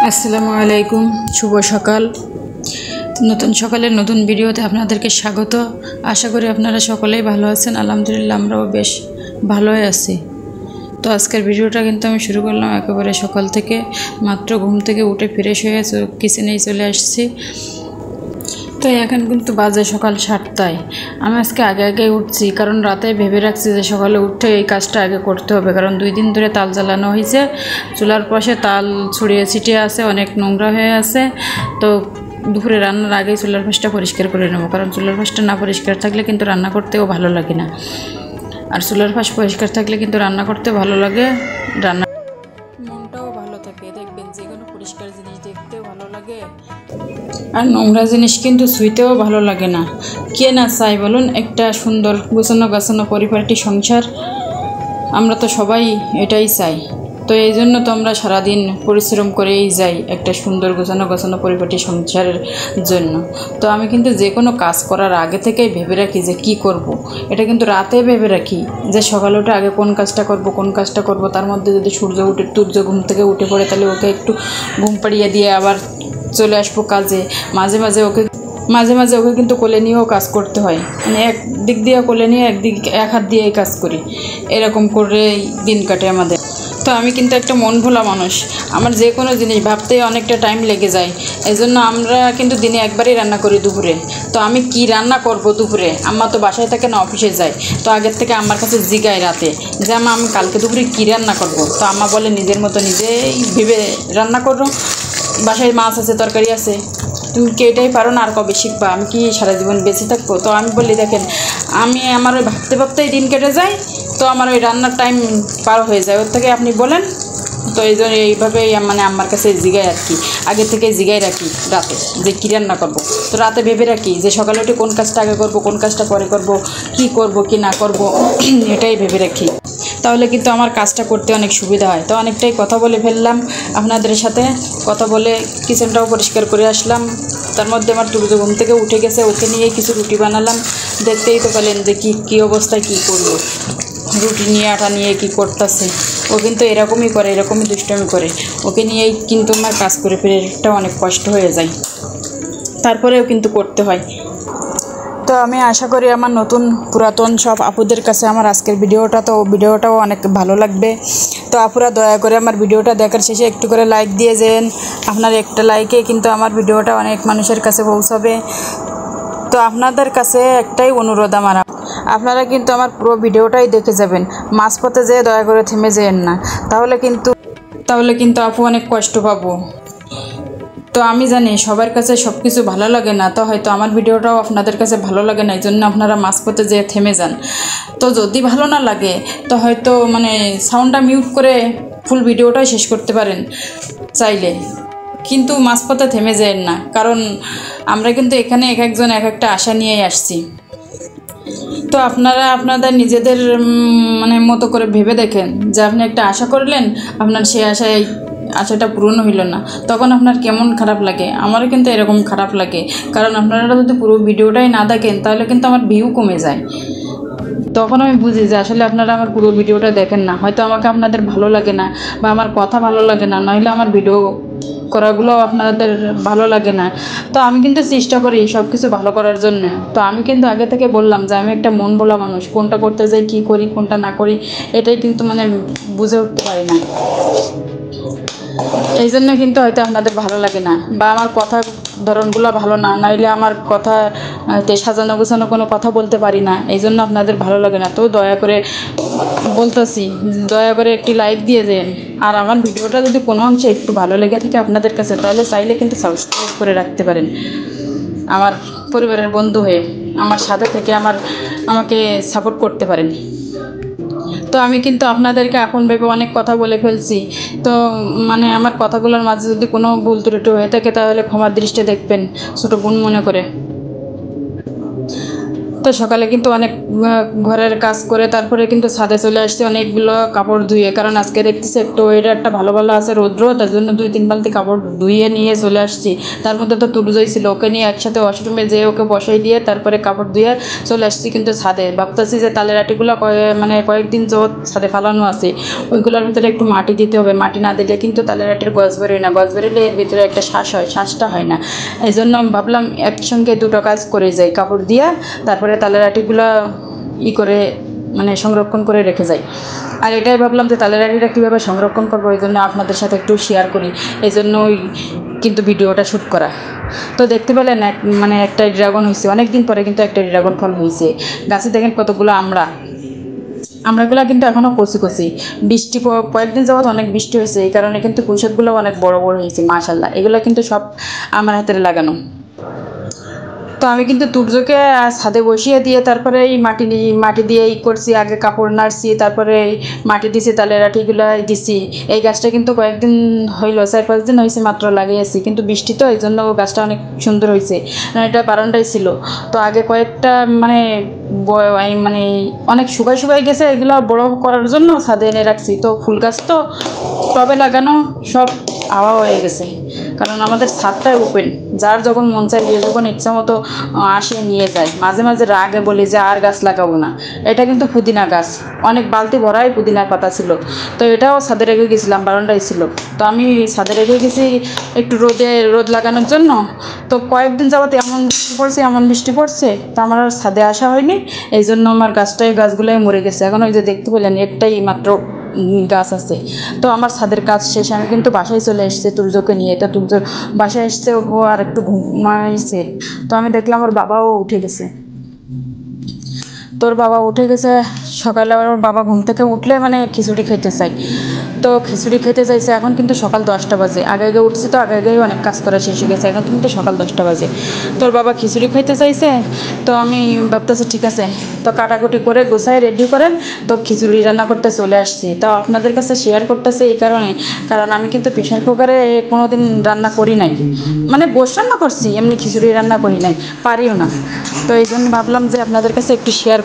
আসসালামু আলাইকুম, শুভ সকাল। নতুন সকালের নতুন ভিডিওতে আপনাদেরকে স্বাগত। আশা করি আপনারা সকলেই ভালো আছেন। আলহামদুলিল্লাহ আমরাও বেশ ভালোই আছি। তো আজকের ভিডিওটা কিন্তু আমি শুরু করলাম একেবারে সকাল থেকে। মাত্র ঘুম থেকে উঠে ফ্রেশ হয়ে কিচেনেই চলে আসছি। তো এখন কিন্তু বাজে সকাল 7টায়। আমি আজকে আগে উঠছি, কারণ রাতে ভেবে রাখছি যে সকালে উঠে এই কাজটা আগে করতে হবে, কারণ 2 দিন ধরে তাল জ্বালানো হয়েছে। চুলার পাশে তাল ছড়িয়ে ছিটিয়ে আছে, অনেক নোংরা হয়ে আছে। তো দুপুরে রান্নার আগেই চুলার পাশটা পরিষ্কার করে নেবো, কারণ চুলার পাশটা না পরিষ্কার থাকলে কিন্তু রান্না করতেও ভালো লাগে না। আর চুলার পাশ পরিষ্কার থাকলে কিন্তু রান্না করতে ভালো লাগে, রান্না মনটাও ভালো থাকে। দেখবেন যে কোনো পরিষ্কার জিনিস দেখতেও ভালো লাগে, আর নোংরা জিনিস কিন্তু ছুঁইতেও ভালো লাগে না। কে না চাই বলুন একটা সুন্দর গোছানো পরিপাটি সংসার? আমরা তো সবাই এটাই চাই। তো এই জন্য তো আমরা সারাদিন পরিশ্রম করেই যাই একটা সুন্দর গোছানো পরিপাটি সংসারের জন্য। তো আমি কিন্তু যে কোনো কাজ করার আগে থেকেই ভেবে রাখি যে কি করব। এটা কিন্তু রাতে ভেবে রাখি যে সকালে উঠে আগে কোন কাজটা করব। তার মধ্যে যদি সূর্য ঘুম থেকে উঠে পড়ে, তাহলে ওকে একটু ঘুম পাড়িয়ে দিয়ে আবার চলে আসবো কাজে। মাঝে মাঝে ওকে কিন্তু কোলে নিয়েও কাজ করতে হয়, মানে এক দিক দিয়ে কোলে নিয়ে এক হাত দিয়েই কাজ করি। এরকম করে দিন কাটে আমাদের। তো আমি কিন্তু একটা মন ভোলা মানুষ, আমার যে কোনো জিনিস ভাবতেই অনেকটা টাইম লেগে যায়। এই জন্য আমরা কিন্তু দিনে একবারই রান্না করি দুপুরে। তো আমি কি রান্না করব দুপুরে? আম্মা তো বাসায় থাকে না, অফিসে যায়। তো আগের থেকে আম্মার কাছে জিগাই রাতে যে আম্মা আমি কালকে দুপুরে কী রান্না করব। তো আম্মা বলে নিজের মতো নিজেই ভেবে রান্না করো, বাসায় মাছ আছে, তরকারি আছে, তুমি কি এটাই পারো না? আর কবে শিখবা? আমি কি সারা জীবন বেঁচে থাকবো? তো আমি বলি দেখেন, আমি আমার ওই ভাবতেই দিন কেটে যায়। তো আমার ওই রান্নার টাইম পার হয়ে যায়, ওর থেকে আপনি বলেন। তো এই জন্য এইভাবেই মানে আমার কাছে জিগাই আর কি, আগে থেকে জিগাই রাখি রাতে যে কী রান্না করব। তো রাতে ভেবে রাখি যে সকালে উঠে কোন কাজটা আগে করব, কোন কাজটা পরে করব, কি না করব, এটাই ভেবে রাখি। তাহলে কিন্তু আমার কাজটা করতে অনেক সুবিধা হয়। তো অনেকটাই কথা বলে ফেললাম আপনাদের সাথে। কথা বলে কিচেনটাও পরিষ্কার করে আসলাম। তার মধ্যে আমার তুলু ঘুম থেকে উঠে গেছে, ওকে নিয়েই কিছু রুটি বানালাম। দেখতেই তো পেলেন যে কী অবস্থায় কী করলো, রুটি নিয়ে আটা নিয়ে কী করতেছে। ও কিন্তু এরকমই দুষ্টমি করে। ওকে নিয়েই কিন্তু আমার কাজ করে ফেরাটা অনেক কষ্ট হয়ে যায়, তারপরেও কিন্তু করতে হয়। তো আমি আশা করি আমার নতুন পুরাতন সব আপুদের কাছে আমার আজকের ভিডিওটাও অনেক ভালো লাগবে। তো আপুরা দয়া করে আমার ভিডিওটা দেখার শেষে একটু করে লাইক দিয়ে যেন। আপনার একটা লাইকে কিন্তু আমার ভিডিওটা অনেক মানুষের কাছে পৌঁছাবে। তো আপনাদের কাছে একটাই অনুরোধ আমার, আপনারা কিন্তু আমার পুরো ভিডিওটাই দেখে যাবেন। মাঝপথে যেয়ে দয়া করে থেমে যেয়েন না, তাহলে কিন্তু আপু অনেক কষ্ট পাবো। তো আমি জানি সবার কাছে সব কিছু ভালো লাগে না, তো হয়তো আমার ভিডিওটাও আপনাদের কাছে ভালো লাগে না, এই জন্য আপনারা মাঝপথে যেয়ে থেমে যান। তো যদি ভালো না লাগে তো হয়তো মানে সাউন্ডটা মিউট করে ফুল ভিডিওটাই শেষ করতে পারেন চাইলে, কিন্তু মাঝপথে থেমে যান না। কারণ আমরা কিন্তু এখানে এক একজন এক একটা আশা নিয়েই আসছি। তো আপনারা আপনাদের নিজেদের মানে মতো করে ভেবে দেখেন যে আপনি একটা আশা করলেন, আপনার সেই আশাটা পূরণ হইল না, তখন আপনার কেমন খারাপ লাগে? আমারও কিন্তু এরকম খারাপ লাগে, কারণ আপনারা যদি পুরো ভিডিওটাই না দেখেন তাহলে কিন্তু আমার ভিউ কমে যায়। তখন আমি বুঝি যে আসলে আপনারা আমার পুরো ভিডিওটা দেখেন না, হয়তো আমাকে আপনাদের ভালো লাগে না, বা আমার কথা ভালো লাগে না, নইলে আমার ভিডিও করাগুলো আপনাদের ভালো লাগে না। তো আমি কিন্তু চেষ্টা করি সব কিছু ভালো করার জন্য। তো আমি কিন্তু আগে থেকে বললাম যে আমি একটা মন ভোলা মানুষ, কোনটা করতে যাই, কী করি, কোনটা না করি, এটাই কিন্তু মানে বুঝে উঠতে পারি না। এই জন্য কিন্তু হয়তো আপনাদের ভালো লাগে না, বা আমার কথার ধরনগুলো ভালো না, নাইলে আমার কথা সাজানো গোছানো কোনো কথা বলতে পারি না, এই জন্য আপনাদের ভালো লাগে না। তো দয়া করে বলতেছি, দয়া করে একটি লাইক দিয়ে দেন। আর আমার ভিডিওটা যদি কোনো অংশে একটু ভালো লেগে থাকে আপনাদের কাছে, তাহলে চাইলে কিন্তু সাবস্ক্রাইব করে রাখতে পারেন। আমার পরিবারের বন্ধু হয়ে আমার সাথে থেকে আমাকে সাপোর্ট করতে পারেন। তো আমি কিন্তু আপনাদেরকে এখন ভেবে অনেক কথা বলে ফেলছি। তো মানে আমার কথাগুলোর মাঝে যদি কোনো ভুল ত্রুটি হয়ে থাকে তাহলে ক্ষমার দৃষ্টিতে দেখবেন, ছোটো বোন মনে করে। তো সকালে কিন্তু অনেক ঘরের কাজ করে তারপরে কিন্তু ছাদে চলে আসছি অনেকগুলো কাপড় ধুয়ে, কারণ আজকে দেখতেছি একটু ওয়েদারটা ভালো ভালো আছে, রৌদ্র, তার জন্য 2-3 বালতি কাপড় ধুয়ে নিয়ে চলে আসছি। তার মধ্যে তো তুলজই ছিল, ওকে নিয়ে একসাথে ওয়াশরুমে যেয়ে ওকে বসাই দিয়ে তারপরে কাপড় ধুয়ে চলে আসছি কিন্তু ছাদে। ভাবতেছি যে তালের আটিগুলো মানে কয়েকদিন যাবত ছাদে ফালানো আছে, ওইগুলোর ভিতরে একটু মাটি দিতে হবে। মাটি না দিলে কিন্তু তালের আটির গছ বেরোয় না, গছ বেরোলে এর ভিতরে একটা শ্বাস হয়, শ্বাসটা হয় না। এই জন্য ভাবলাম একসঙ্গে দুটো কাজ করে যাই, কাপড় দিয়ে তারপরে তালের আটিগুলো করে মানে সংরক্ষণ করে রেখে যাই। আর এটাই ভাবলাম যে তালের আটিটা কীভাবে সংরক্ষণ করবো, এই জন্য আপনাদের সাথে একটু শেয়ার করি, এই জন্যই কিন্তু ভিডিওটা শ্যুট করা। তো দেখতে পেলেন মানে একটা ড্রাগন হয়েছে, অনেক দিন পরে কিন্তু একটা ড্রাগন ফল হয়েছে গাছে। দেখেন কতগুলো আমরাগুলো কিন্তু এখনও কচি কচি। বৃষ্টি কয়েকদিন যাবত অনেক বৃষ্টি হয়েছে, এই কারণে কিন্তু কুশকগুলো অনেক বড় বড় হয়েছে মাশাল্লাহ। এগুলো কিন্তু সব আমার হাতের লাগানো। তো আমি কিন্তু তুর্যকে ছাদে বসিয়ে দিয়ে তারপরে এই মাটি দিয়ে করছি, আগে কাপড় নাড়ছি, তারপরে মাটি দিছি, তালের আটিগুলো দিছি। এই গাছটা কিন্তু কয়েকদিন হইলো, 4-5 দিন হয়েছে মাত্র লাগিয়েছি, কিন্তু বৃষ্টি তো এই জন্য গাছটা অনেক সুন্দর হয়েছে। এটা বারান্দায় ছিল, তো আগে কয়েকটা মানে মানে অনেক শুকাই গেছে, এগুলো বড় করার জন্য ছাদে এনে রাখছি। তো ফুল গাছ তো টবে লাগানো সব হাওয়া হয়ে গেছে, কারণ আমাদের ছাদটাই ওপেন, যার যখন মন চায় যে যখন ইচ্ছা মতো আসে নিয়ে যায়। মাঝে মাঝে রাগে বলি যে আর গাছ লাগাবো না। এটা কিন্তু পুদিনা গাছ, অনেক বালতি ভরাই পুদিনার পাতা ছিল, তো এটাও ছাদে রেখে গেছিলাম, বারান্দায় ছিল। তো আমি ছাদে রেখে গেছি একটু রোদ লাগানোর জন্য। তো কয়েকদিন যাবত এমন বৃষ্টি পড়ছে, তো আমার আর ছাদে আসা হয়নি, এই জন্য আমার গাছগুলোই মরে গেছে। এখন ওই যে দেখতে পেলেন একটাই মাত্র গাছ আছে। তো আমার ছাদের কাজ শেষ, আমি কিন্তু বাসায় চলে এসেছি তুর্যকে নিয়ে। এটা তুর্য বাসায় এসছে, ও আর একটু ঘুমাইছে। তো আমি দেখলাম ওর বাবাও উঠে গেছে। তোর বাবা উঠে গেছে সকালে, আবার ওর বাবা ঘুম থেকে উঠলে মানে খিচুড়ি খেতে চাই, তো খিচুড়ি খেতে চাইছে। এখন কিন্তু সকাল 10টা বাজে, আগে উঠছি তো আগেই অনেক কাজ করা শেষ হয়ে গেছে, এখন কিন্তু সকাল 10টা বাজে। তোর বাবা খিচুড়ি খাইতে চাইছে, তো আমি ভাবতেছি ঠিক আছে, তো কাটাকুটি করে গোছায় রেডি করেন, তো খিচুড়ি রান্না করতে চলে আসছি। তো আপনাদের কাছে শেয়ার করতেছে এই কারণে, কারণ আমি কিন্তু প্রেশার কুকারে কোনো দিন রান্না করি নাই, মানে গোশ রান্না করছি, এমনি খিচুড়ি রান্না করি নাই, পারিও না। তো এই জন্য ভাবলাম যে আপনাদের কাছে একটু শেয়ার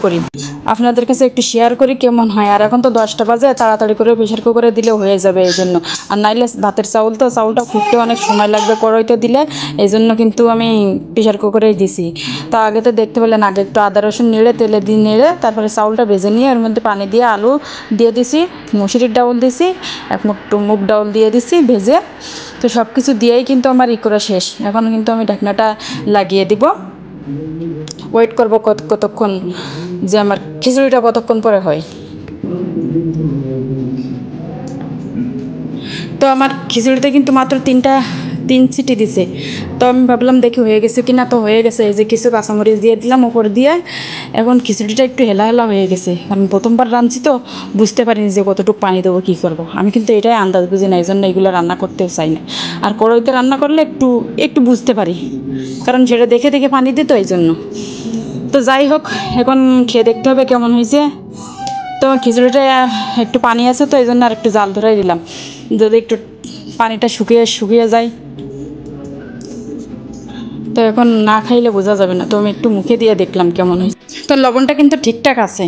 করি কেমন হয়। আর এখন তো 10টা বাজে, তাড়াতাড়ি করে প্রেশার কুকারে দিলে হয়ে যাবে এই জন্য। আর নাইলে ভাতের চাউলটা ফুটতে অনেক সময় লাগবে কড়াইতে দিলে, এই জন্য কিন্তু আমি প্রেশার কুকারেই দিছি। তো আগে তো দেখতে পেলেন, আগে একটু আদা রসুন নেড়ে তেলে দিয়ে নেড়ে তারপরে চাউলটা ভেজে নিয়ে এর মধ্যে পানি দিয়ে আলু দিয়ে দিছি, মুসুরির ডাউল দিছি, এক মুগ ডাউল দিয়ে দিছি ভেজে। তো সব কিছু দিয়েই কিন্তু আমার করা শেষ। এখন কিন্তু আমি ঢাকনাটা লাগিয়ে দিব, ওয়েট করব কতক্ষণ যে আমার খিচুড়িটা কতক্ষণ পরে হয়। তো আমার খিচুড়িতে কিন্তু মাত্র 3 সিটি দিছে। তো আমি ভাবলাম দেখি হয়ে গেছে কি না, তো হয়ে গেছে। এই যে কিছু কাঁচামরিচ দিয়ে দিলাম উপর দিয়ে, এখন খিচুড়িটা একটু হেলা হয়ে গেছে। আমি প্রথমবার রাঁধছি তো বুঝতে পারিনি যে কতটুকু পানি দেবো, কী করবো। আমি কিন্তু এটাই আন্দাজ বুঝি না, এই জন্য এগুলো রান্না করতেও চাই না। আর কড়াইতে রান্না করলে একটু বুঝতে পারি, কারণ সেটা দেখে পানি দিত, এই জন্য। তো যাই হোক, এখন খেয়ে দেখতে হবে কেমন হয়েছে। তো খিচুড়িটা একটু পানি আছে, তো এই জন্য আর একটু জাল ধরাই দিলাম, যদি একটু পানিটা শুকিয়ে যায়। তো এখন না খাইলে বোঝা যাবে না, তো আমি একটু মুখে দিয়ে দেখলাম কেমন হয়েছে। তো লবণটা কিন্তু ঠিকঠাক আছে,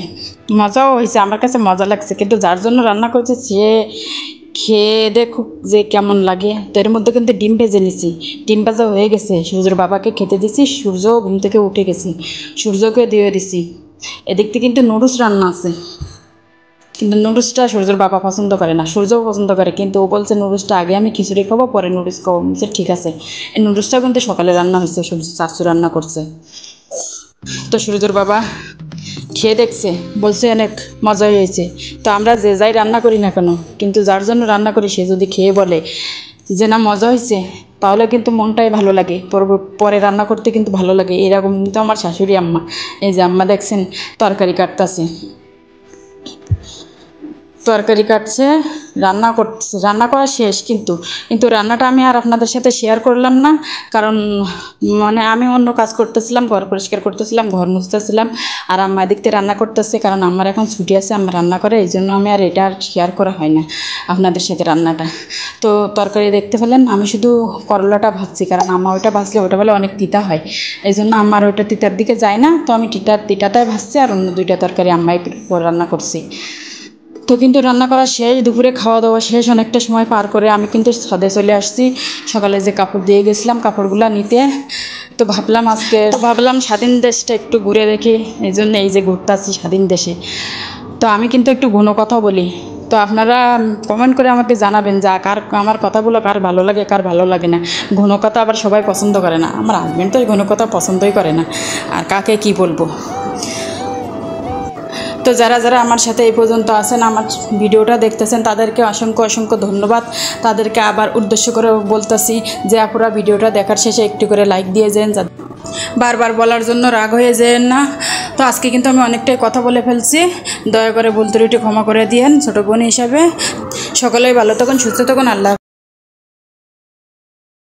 মজাও হয়েছে, আমার কাছে মজা লাগছে। কিন্তু যার জন্য রান্না করছে সে খেয়ে দেখুক যে কেমন লাগে। তো এর মধ্যে কিন্তু ডিম ভেজে নিছি, ডিম ভাজা হয়ে গেছে, সূর্যের বাবাকে খেতে দিছি। সূর্যও ঘুম থেকে উঠে গেছি, সূর্যকে দিয়ে দিছি। এদিক থেকে কিন্তু নুডলস রান্না আছে, কিন্তু নুডলসটা সূর্যের বাবা পছন্দ করে না, সূর্যও পছন্দ করে, কিন্তু ও বলছে নুডলসটা আগে আমি খিচুড়ি খাবো, পরে নুডলস খাবো। বলছে ঠিক আছে। এই নুডলসটাও কিন্তু সকালে রান্না হয়েছে, সূর্য চাচু রান্না করছে। তো সূর্যের বাবা খেয়ে দেখছে, বলছে অনেক মজাই হয়েছে। তো আমরা যে যাই রান্না করি না কেন, কিন্তু যার জন্য রান্না করি সে যদি খেয়ে বলে যে না মজা হয়েছে, তাহলে কিন্তু মনটাই ভালো লাগে, পরে রান্না করতে কিন্তু ভালো লাগে। এরকম কিন্তু আমার শাশুড়ি আম্মা, এই যে আম্মা দেখছেন তরকারি কাটতেছে, রান্না করা শেষ, কিন্তু রান্নাটা আমি আর আপনাদের সাথে শেয়ার করলাম না, কারণ মানে আমি অন্য কাজ করতেছিলাম, ঘর পরিষ্কার করতেছিলাম, ঘর মুছতেছিলাম, আর আম্মা এদিক থেকে রান্না করতেছে, কারণ আমার এখন ছুটি আছে, আম্মা রান্না করে, এই জন্য আমি আর এটা আর শেয়ার করা হয় না আপনাদের সাথে রান্নাটা। তো তরকারি দেখতে পেলেন, আমি শুধু করলাটা ভাজছি, কারণ আম্মা ওইটা ভাজলে ওটা বলে অনেক তিতা হয়, এই জন্য আমার ওইটা তিতার দিকে যায় না, তো আমি তিতাটাই ভাজছি, আর অন্য দুইটা তরকারি আম্মাই রান্না করছি। তো কিন্তু রান্না করা শেষ, দুপুরে খাওয়া দাওয়া শেষ, অনেকটা সময় পার করে আমি কিন্তু ছাদে চলে আসছি, সকালে যে কাপড় দিয়ে গেছিলাম কাপড়গুলো নিতে। তো ভাবলাম স্বাধীন দেশটা একটু ঘুরে দেখি, এই জন্য এই যে ঘুরতে আসছি স্বাধীন দেশে। তো আমি কিন্তু একটু ঘন কথা বলি, তো আপনারা কমেন্ট করে আমাকে জানাবেন যে আমার কথাগুলো কার ভালো লাগে, কার ভালো লাগে না। ঘন কথা আবার সবাই পছন্দ করে না, আমার হাজব্যান্ড তো এই ঘন কথা পছন্দই করে না, আর কাকে কি বলবো। তো যারা যারা আমার সাথে এই পর্যন্ত আছেন, আমার ভিডিওটা দেখতেছেন, তাদেরকে অসংখ্য অসংখ্য ধন্যবাদ। তাদেরকে আবার উদ্দেশ্য করে বলতেছি যে আপুরা ভিডিওটা দেখার শেষে একটু করে লাইক দিয়ে যেন, বারবার বলার জন্য রাগ হয়ে যেন না। তো আজকে কিন্তু আমি অনেকটাই কথা বলে ফেলছি, দয়া করে ভুল ত্রুটি ক্ষমা করে দিয়েন ছোটো বোন হিসাবে। সকলেই ভালো থাকুন, সুস্থ থাকুন, আল্লাহ।